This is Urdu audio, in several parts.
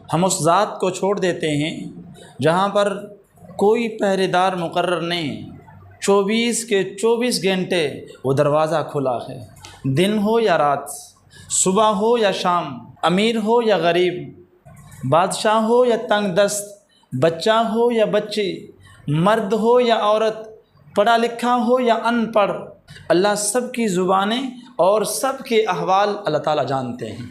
ہم اس ذات کو چھوڑ دیتے ہیں جہاں پر کوئی پہرے دار مقرر نہیں، 24 کے 24 گھنٹے وہ دروازہ کھلا ہے، دن ہو یا رات، صبح ہو یا شام، امیر ہو یا غریب، بادشاہ ہو یا تنگ دست، بچہ ہو یا بچی، مرد ہو یا عورت، پڑھا لکھا ہو یا ان پڑھ، اللہ سب کی زبانیں اور سب کے احوال اللہ تعالیٰ جانتے ہیں۔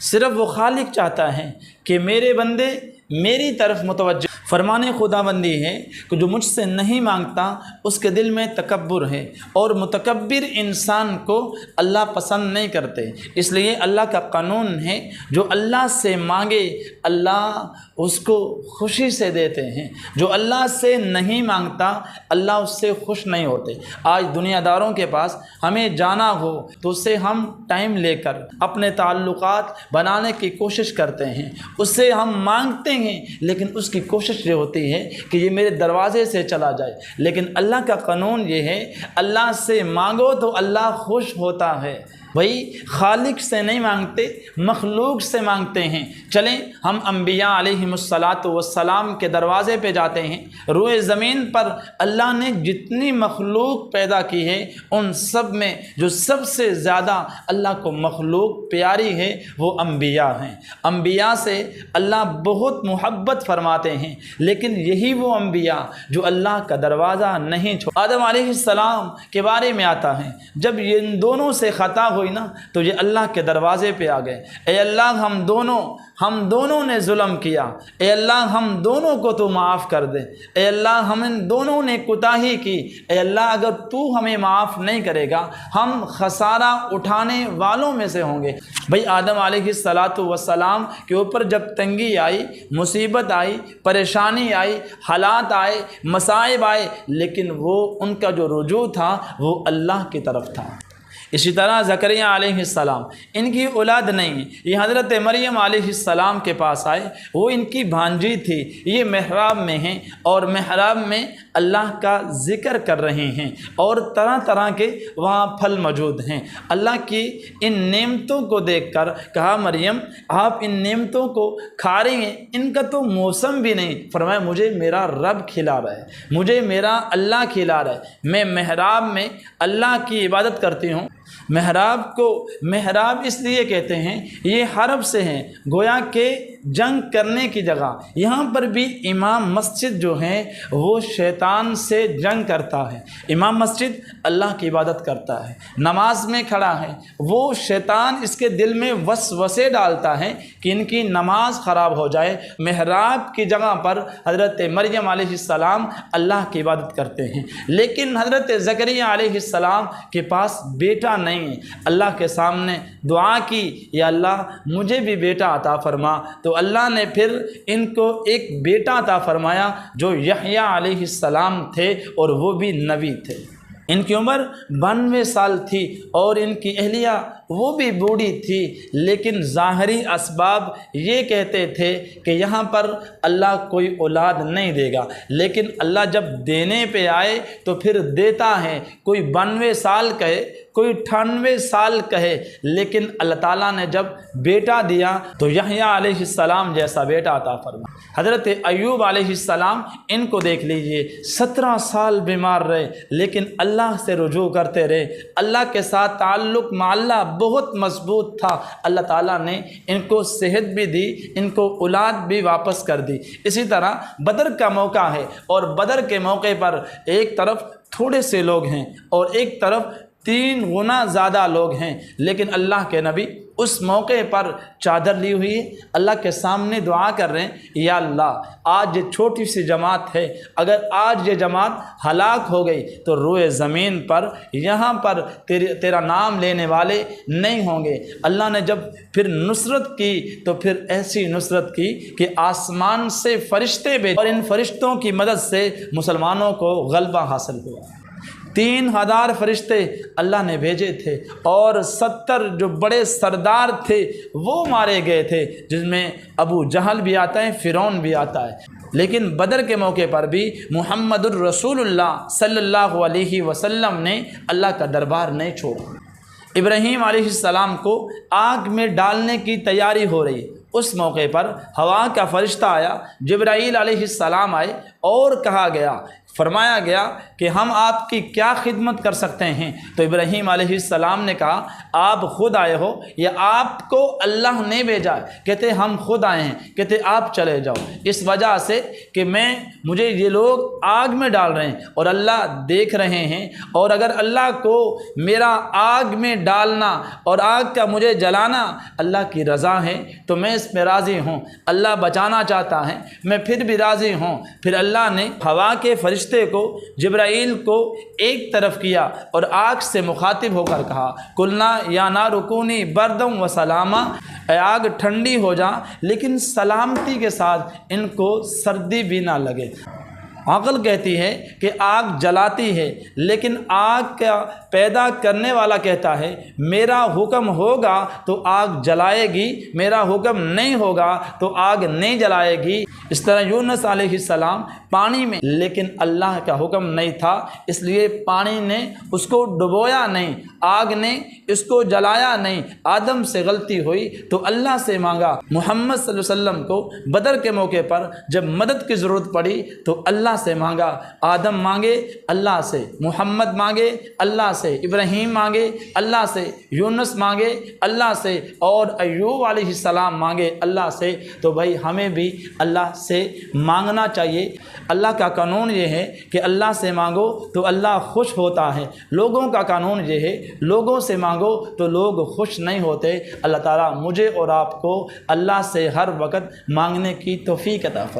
صرف وہ خالق چاہتا ہے کہ میرے بندے میری طرف متوجہ۔ فرمان خدا بندی ہے کہ جو مجھ سے نہیں مانگتا اس کے دل میں تکبر ہے، اور متکبر انسان کو اللہ پسند نہیں کرتے۔ اس لیے اللہ کا قانون ہے جو اللہ سے مانگے اللہ اس کو خوشی سے دیتے ہیں، جو اللہ سے نہیں مانگتا اللہ اس سے خوش نہیں ہوتے۔ آج دنیا داروں کے پاس ہمیں جانا ہو تو اس سے ہم ٹائم لے کر اپنے تعلقات بنانے کی کوشش کرتے ہیں، اس سے ہم مانگتے ہیں، لیکن اس کی کوشش یہ ہوتی ہے کہ یہ میرے دروازے سے چلا جائے۔ لیکن اللہ کا قانون یہ ہے اللہ سے مانگو تو اللہ خوش ہوتا ہے۔ بھائی خالق سے نہیں مانگتے، مخلوق سے مانگتے ہیں۔ چلیں ہم انبیاء علیہم السلام کے دروازے پہ جاتے ہیں۔ روئے زمین پر اللہ نے جتنی مخلوق پیدا کی ہے ان سب میں جو سب سے زیادہ اللہ کو مخلوق پیاری ہے وہ انبیاء ہیں۔ انبیاء سے اللہ بہت محبت فرماتے ہیں، لیکن یہی وہ انبیاء جو اللہ کا دروازہ نہیں چھوڑ۔ آدم علیہ السلام کے بارے میں آتا ہے جب یہ ان دونوں سے خطا ہوئی نا تو یہ اللہ کے دروازے پہ آ گئے، اے اللہ ہم دونوں نے ظلم کیا، اے اللہ ہم دونوں کو تو معاف کر دے، اے اللہ ہم ان دونوں نے کوتاہی کی، اے اللہ اگر تو ہمیں معاف نہیں کرے گا ہم خسارہ اٹھانے والوں میں سے ہوں گے۔ بھائی آدم علیہ السلام کے اوپر جب تنگی آئی، مصیبت آئی، پریشانی آئی، حالات آئے، مصائب آئے، لیکن وہ ان کا جو رجوع تھا وہ اللہ کی طرف تھا۔ اسی طرح زکریا علیہ السلام، ان کی اولاد نہیں، یہ حضرت مریم علیہ السلام کے پاس آئے، وہ ان کی بھانجی تھی، یہ محراب میں ہیں اور محراب میں اللہ کا ذکر کر رہے ہیں اور طرح طرح کے وہاں پھل موجود ہیں۔ اللہ کی ان نعمتوں کو دیکھ کر کہا مریم آپ ان نعمتوں کو کھا رہی ہیں، ان کا تو موسم بھی نہیں۔ فرمایا مجھے میرا رب کھلا رہا ہے، مجھے میرا اللہ کھلا رہا ہے، میں محراب میں اللہ کی عبادت کرتی ہوں۔ محراب کو محراب اس لیے کہتے ہیں، یہ حرب سے ہیں، گویا کہ جنگ کرنے کی جگہ۔ یہاں پر بھی امام مسجد جو ہے وہ شیطان سے جنگ کرتا ہے۔ امام مسجد اللہ کی عبادت کرتا ہے، نماز میں کھڑا ہے، وہ شیطان اس کے دل میں وسوسے ڈالتا ہے کہ ان کی نماز خراب ہو جائے۔ محراب کی جگہ پر حضرت مریم علیہ السلام اللہ کی عبادت کرتے ہیں، لیکن حضرت زکریا علیہ السلام کے پاس بیٹا نہیں ہے۔ اللہ کے سامنے دعا کی یا اللہ مجھے بھی بیٹا عطا فرما، تو اللہ نے پھر ان کو ایک بیٹا عطا فرمایا جو یحییٰ علیہ السلام تھے، اور وہ بھی نبی تھے۔ ان کی عمر 92 سال تھی اور ان کی اہلیہ وہ بھی بوڑھی تھی، لیکن ظاہری اسباب یہ کہتے تھے کہ یہاں پر اللہ کوئی اولاد نہیں دے گا، لیکن اللہ جب دینے پہ آئے تو پھر دیتا ہے۔ کوئی 92 سال کہے، کوئی 98 سال کہے، لیکن اللہ تعالیٰ نے جب بیٹا دیا تو یحییٰ علیہ السلام جیسا بیٹا عطا فرما۔ حضرت ایوب علیہ السلام ان کو دیکھ لیجئے، 17 سال بیمار رہے، لیکن اللہ سے رجوع کرتے رہے، اللہ کے ساتھ تعلق مع اللہ بہت مضبوط تھا۔ اللہ تعالیٰ نے ان کو صحت بھی دی، ان کو اولاد بھی واپس کر دی۔ اسی طرح بدر کا موقع ہے، اور بدر کے موقع پر ایک طرف تھوڑے سے لوگ ہیں اور ایک طرف 3 گنا زیادہ لوگ ہیں، لیکن اللہ کے نبی اس موقع پر چادر لی ہوئی ہے، اللہ کے سامنے دعا کر رہے ہیں، یا اللہ آج یہ چھوٹی سی جماعت ہے، اگر آج یہ جماعت ہلاک ہو گئی تو روئے زمین پر یہاں پر تیرا نام لینے والے نہیں ہوں گے۔ اللہ نے جب پھر نصرت کی تو پھر ایسی نصرت کی کہ آسمان سے فرشتے بھیجے، اور ان فرشتوں کی مدد سے مسلمانوں کو غلبہ حاصل ہوا۔ 3000 فرشتے اللہ نے بھیجے تھے، اور 70 جو بڑے سردار تھے وہ مارے گئے تھے، جس میں ابو جہل بھی آتا ہے، فرعون بھی آتا ہے۔ لیکن بدر کے موقع پر بھی محمد الرسول اللہ صلی اللہ علیہ وسلم نے اللہ کا دربار نہیں چھوڑا۔ ابراہیم علیہ السلام کو آگ میں ڈالنے کی تیاری ہو رہی ہے، اس موقع پر ہوا کا فرشتہ آیا، جبرائیل علیہ السلام آئے اور کہا گیا، فرمایا گیا کہ ہم آپ کی کیا خدمت کر سکتے ہیں؟ تو ابراہیم علیہ السلام نے کہا آپ خود آئے ہو یا آپ کو اللہ نے بھیجا؟ کہتے ہم خود آئے ہیں۔ کہتے آپ چلے جاؤ، اس وجہ سے کہ مجھے یہ لوگ آگ میں ڈال رہے ہیں اور اللہ دیکھ رہے ہیں، اور اگر اللہ کو میرا آگ میں ڈالنا اور آگ کا مجھے جلانا اللہ کی رضا ہے تو میں اس میں راضی ہوں۔ اللہ بچانا چاہتا ہے، میں پھر بھی راضی ہوں۔ پھر اللہ نے ہوا کے فرشتے کو، جبرائیل کو ایک طرف کیا اور آگ سے مخاطب ہو کر کہا قلنا یا نار کونی بردم و سلاما، اے آگ ٹھنڈی ہو جا لیکن سلامتی کے ساتھ، ان کو سردی بھی نہ لگے۔ عقل کہتی ہے کہ آگ جلاتی ہے، لیکن آگ کا پیدا کرنے والا کہتا ہے میرا حکم ہوگا تو آگ جلائے گی، میرا حکم نہیں ہوگا تو آگ نہیں جلائے گی۔ اس طرح یونس علیہ السلام پانی میں، لیکن اللہ کا حکم نہیں تھا، اس لیے پانی نے اس کو ڈبویا نہیں، آگ نے اس کو جلایا نہیں۔ آدم سے غلطی ہوئی تو اللہ سے مانگا۔ محمد صلی اللہ علیہ وسلم کو بدر کے موقع پر جب مدد کی ضرورت پڑی تو اللہ سے مانگا۔ آدم مانگے اللہ سے، محمد مانگے اللہ سے، ابراہیم مانگے اللہ سے، یونس مانگے اللہ سے، اور ایوب علیہ السلام مانگے اللہ سے۔ تو بھائی ہمیں بھی اللہ سے مانگنا چاہیے۔ اللہ کا قانون یہ ہے کہ اللہ سے مانگو تو اللہ خوش ہوتا ہے۔ لوگوں کا قانون یہ ہے لوگوں سے مانگو تو لوگ خوش نہیں ہوتے۔ اللہ تعالیٰ مجھے اور آپ کو اللہ سے ہر وقت مانگنے کی توفیق عطا فرمائے۔